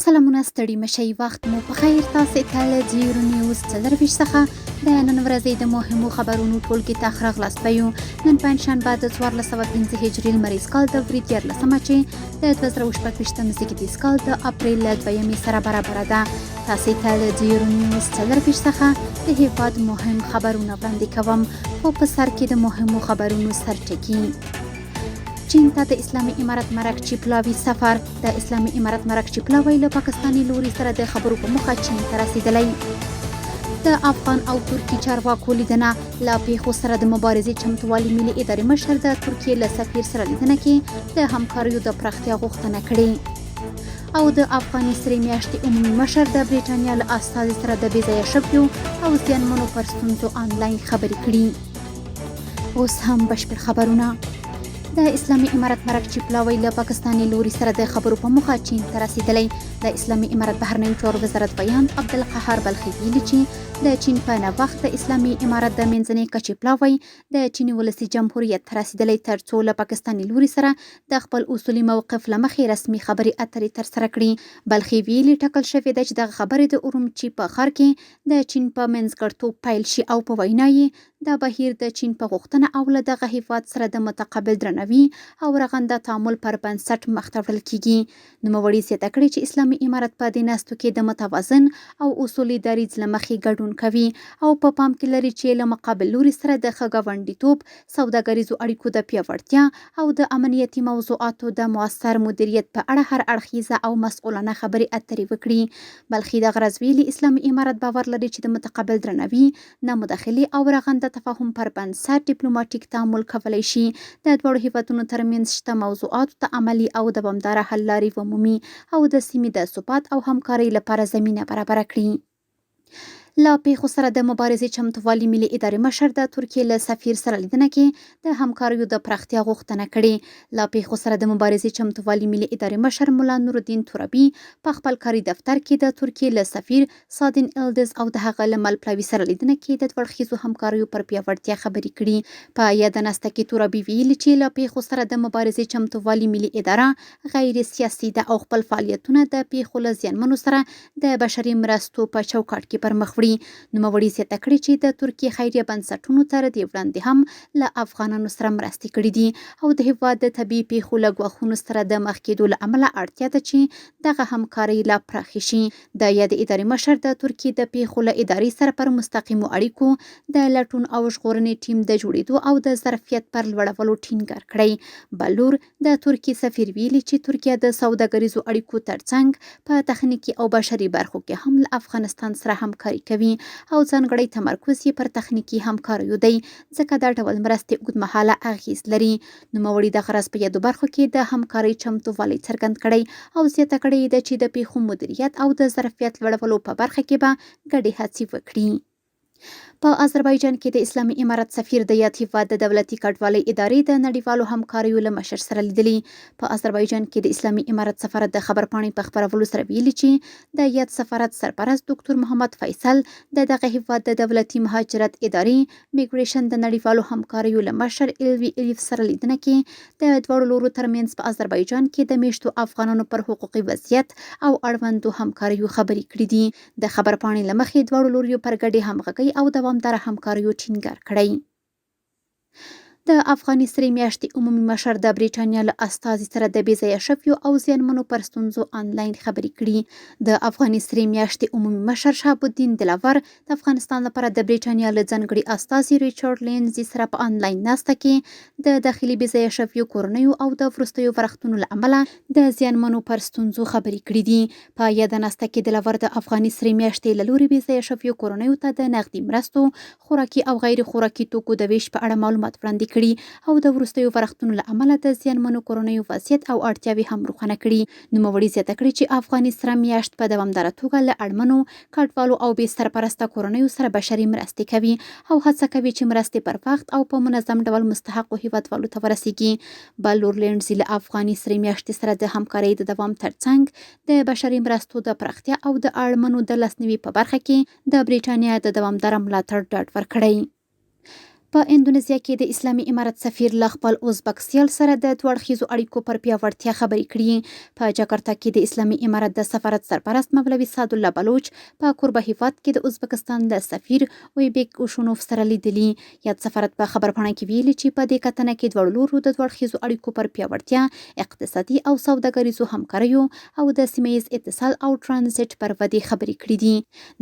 سلامونه ستړي مشئ، وخت مو په خیر. تاسې ته له جیرو نیوز 24 څخه د نن ورځې د مهمو خبرونو ټولګې ته ښه راغلاست ویو. نن پنجشنبه د 1405 هجري لمریز کال د ورید 14مه چې د 2026 زیږدیز کال د اپریل له 2 سره برابره ده. تاسې ته له جیرو نیوز 24 څخه د هیواد مهم خبرونه وړاندې کوم. خو په سر کې د مهمو خبرونو سرټکي. چین ته د اسلامي امارت مرکچی پلاوی سفر. د اسلامي امارت مرکچی پلاوی له پاکستاني لوري سره د خبرو په موخه چین ته رسیدلی. د افغان او ترکی چارواکو لیدنه. له پیښو سره د مبارزې چمتووالي ملي ادارې مشر د ترکیې له سفیر سره لیدنه کې د همکاریو د پراختیا غوښتنه کړې. او د افغاني سرې میاشتې عمومي مشر د برېټانیا له استازي سره د بې ځایه شویو او زیانمنو پر ستونزو آنلاین خبرې کړي. اوس هم بشپړ خبرونه. د اسلامي امارت مرکچی پلاوی له پاکستاني لوري سره د خبرو په موخه چین ته رسیدلی. د اسلامي امارت بهرنیو چارو وزارت بیان عبدالقهار بلخي ویلي چې د چین په نوښت د اسلامي امارت د منځنۍ کچې پلاوی د چین ولسي جمهوریت ته رسیدلی، ترڅو له پاکستاني لوري سره د خپل اصولي موقف له مخې رسمي خبرې اترې ترسره کړي. بلخي ویلي ټاکل شوې ده چې دغه خبرې د ارومچي په ښار کې د چین په منځګړیتوب پیل شي او په وینا یې دا بهیر د چین په غوښتنه او له دغه هیواد سره د متقابل درناوي او رغنده تعامل پر بنسټ مخته وړل کیږي. نوموړي زیاته کړې چې اسلامي امارت په دې ناستو کې د متوازن او اصولي دریځ له مخې ګډون کوي او په پام کې لري چې له مقابل لوري سره د ښه ګاونډیتوب، سوداګریزو اړیکو د پیاوړتیا او د امنیتي موضوعاتو د مؤثر مدیریت په اړه هر اړخیزه او مسؤلانه خبرې اترې وکړي. بلخي د غرض ویلي اسلامي امارت باور لري چې د متقابل درناوي، نه مداخلې او رغنده تفاهم پر بنسټ ډیپلوماټیک تعامل کولی شي د دواړو هیوادونو ترمنځ شته موضوعاتو ته عملي او دوامداره حل لارې ومومي او د سیمې د ثبات او همکارۍ لپاره زمینه برابره کړي. له پیښو سره د مبارزې چمتووالي ملي ادارې مشر د ترکیې له سفیر سره لیدنه کې د همکاریو د پراختیا غوښتنه کړې. له پیښو سره د مبارزې چمتووالي ملي ادارې مشر مولا نورالدین تورابي په خپل کاري دفتر کې د ترکیې له سفیر سادین ایلدز او د هغه له ملپلاوي سره لیدنه کې د دوړخیزو همکاریو پر پیاوړتیا خبرې کړي. په یاده ناسته کې تورابي ویلي چې له پیښو سره د مبارزې چمتووالي ملي اداره غیر سیاسي ده او خپل فعالیتونه د پیښو له زیانمنو سره د بشري مرستو په چوکاټ کې پر مخ وړي. نوموړي زیاته کړې چې د ترکیې خیریه بنسټونو تر دې وړاندې هم له افغانانو سره مرستې کړې دي او د هیواد د طبیعي پیښو له ګواښونو سره د مخ کېدو له امله اړتیا ده چې دغه همکارۍ لا پراخې شي. د یادې ادارې مشر د ترکیې د پیښو له ادارې سره پر مستقیمو اړیکو د لټون او ژغورنې ټیم د جوړېدو او د ظرفیت پر لوړولو ټینګار کړی. بلور د ترکیې سفیر ویلي چې ترکیه د سوداګریزو اړیکو ترڅنګ په تخنیکي او بشري برخو کې هم له افغانستان سره همکاري کوي او ځانګړی تمرکز یې پر تخنیکي همکاریو دی، ځکه دا ډول مرستې اوږدمهاله اغیز لري. نوموړي د غرض په یادو برخو کې د همکارۍ چمتووالی څرګند کړی او زیاته کړې ده چې د پیښو مدیریت او د ظرفیت لوړولو په برخه کې به ګډې هڅې وکړي. په آذربایجان کې د اسلامي امارت سفیر د یاد هیواد د دولتي کډوالۍ ادارې د نړیوالو همکاریو له مشر سره لیدلي. په آذربایجان کې د اسلامي امارت سفارت د خبرپاڼې په خپرولو سره ویلي چې د یاد سفارت سرپرست ډاکټر محمد فیصل د دغه هیواد د دولتي مهاجرت ادارې میګریشن د نړیوالو همکاریو له مشر الوی الیف سره لیدنه کې د دواړو لورو ترمنځ په آذربایجان کې د میشتو افغانانو پر حقوقي وضعیت او اړوندو همکاریو خبرې کړې دي. د خبرپاڼې له مخې دواړو لوریو پر ګډې همغږۍ او دوامداره همکاریو ټینګار کړی. د افغاني سرې میاشتې عمومي مشر د برېټانیا له استازي سره د بې ځایه شویو او زیانمنو پر ستونزو آنلاین خبرې کړي. د افغاني سرې میاشتې عمومي مشر شهاب الدین دلاور د افغانستان لپاره د برېټانیا له ځانګړي استازي ریچارډ لینزي سره په آنلاین ناسته کې د داخلي بې ځایه شویو کورنیو او د وروستیو ورښتونو له امله د زیانمنو پر ستونزو خبرې کړي دي. په یاده ناسته کې دلاور د افغاني سرې میاشتې له لوري بې ځایه شویو کورنیو ته د نغدي مرستو، خوراکي او غیر خوراکي توکو د ویش په اړه معلومات وړاندې کړي او د وروستیو ورښتونو له امله د زیانمنو کورنیو وضعیت او اړتیاوې هم روښانه کړي. نوموړي زیاته کړې چې افغاني سره میاشت په دوامداره توګه له اړمنو کډوالو او بې سرپرسته کورنیو سره بشري مرستې کوي او هڅه کوي چې مرستې پر وخت او په منظم ډول مستحقو هیوادوالو ته ورسیږي. بلور لینډزي له افغاني سرې میاشتې سره د همکارۍ د دوام ترڅنګ د بشري مرستو د پراختیا او د اړمنو د لاسنیوي په برخه کې د برېټانیا د دوامداره ملاتړ ډاډ ورکړی. په اندونیزیا کې د اسلامي امارت سفیر له خپل ازبک سیال سره د دوه اړخیزو اړیکو پر پیاوړتیا خبرې کړي. په جاکرتا کې د اسلامي امارت د سفارت سرپرست مولوي سعدالله بلوچ په کوربه هیواد کې د ازبکستان له سفیر ویبیک اوشونوف سره لیدلي. یاد سفارت په خبرپاڼه کې ویلي چې په دې کتنه کې دواړو لورو د دوه اړخیزو اړیکو پر پیاوړتیا، اقتصادي او سوداګریزو همکاریو او د سیمه‌ییز اتصال او ترانزیت پر ودې خبرې کړې دي.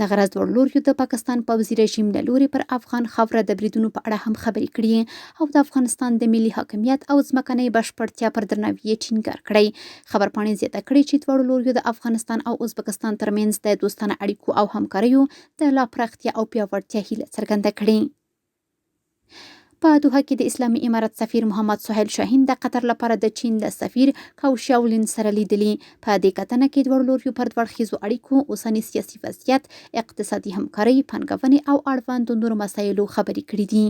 دغه راز دواړو لورو د پاکستان پوځي رژیم له لوري پر افغان خاوره د بریدونو په اړه هم خبرې کړي او د افغانستان د ملي حاکمیت او ځمکنۍ بشپړتیا پر درناوي یې ټینګار کړی. خبرپاڼې زیاته کړې چې دواړو لورو د افغانستان او ازبکستان ترمنځ د دوستانه اړیکو او همکاریو د لا پراختیا او پیاوړتیا هیله څرګنده کړې. په دوحه کې د اسلامي امارت سفیر محمد سهیل شاهین د قطر لپاره د چین له سفیر کاو شاولین سره لیدلي. په دې کتنه کې دواړو لورو پر دوه اړخیزو اړیکو، اوسني سیاسي وضعیت، اقتصادي همکارۍ، پانګونې او اړوندو نورو مسایلو خبرې کړې دي.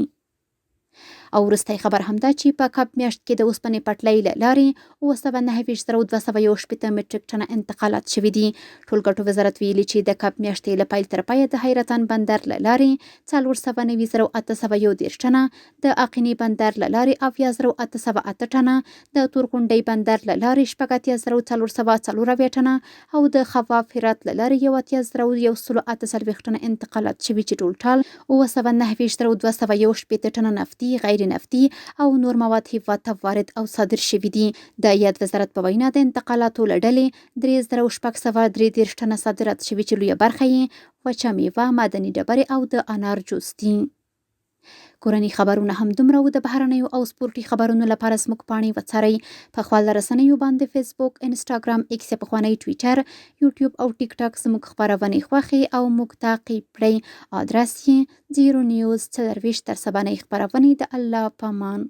او وروستی خبر همدا چې په کب میاشت کې د اوسپنې پټلۍ له لارې 79,261 مټریک ټنه انتقالات شوي دي. ټولګټو وزارت ویلي چې د کب میاشتې له پیل تر پایه د حیرتان بندر له لارې 490,831 ټنه، د اقینې بندر له لارې 70,808 ټنه، د تورغونډۍ بندر له لارې 14,444 ټنه او د خواف هرات له لارې 8,148 ټنه انتقالات شوي چې ټول 79,261 ټنه نفتي، غیر نفتي او نور مواد هیواد ته وارد او صادر شوي دي. د یاد وزارت په وینا د انتقالاتو له ډلې 3,633 ټنه صادرات شوي چې لویه برخه یې وچه میوه، معدني ډبرې او د انار جوس دي. کورني خبرونه هم دومره و. د بهرنیو او سپورتي خبرونو لپاره زموږ پاڼې وڅارئ. په خپل رسنیو باندې فیسبوک، انسټاګرام، ایکس یا پخوانی ټویټر، یوټیوب او ټیک ټاک زموږ خبرونې خوښې او موږ تعقیب کړئ. ادرس یې 0 نیوز 24 تر سبانۍ خبرونې. د الله پامان.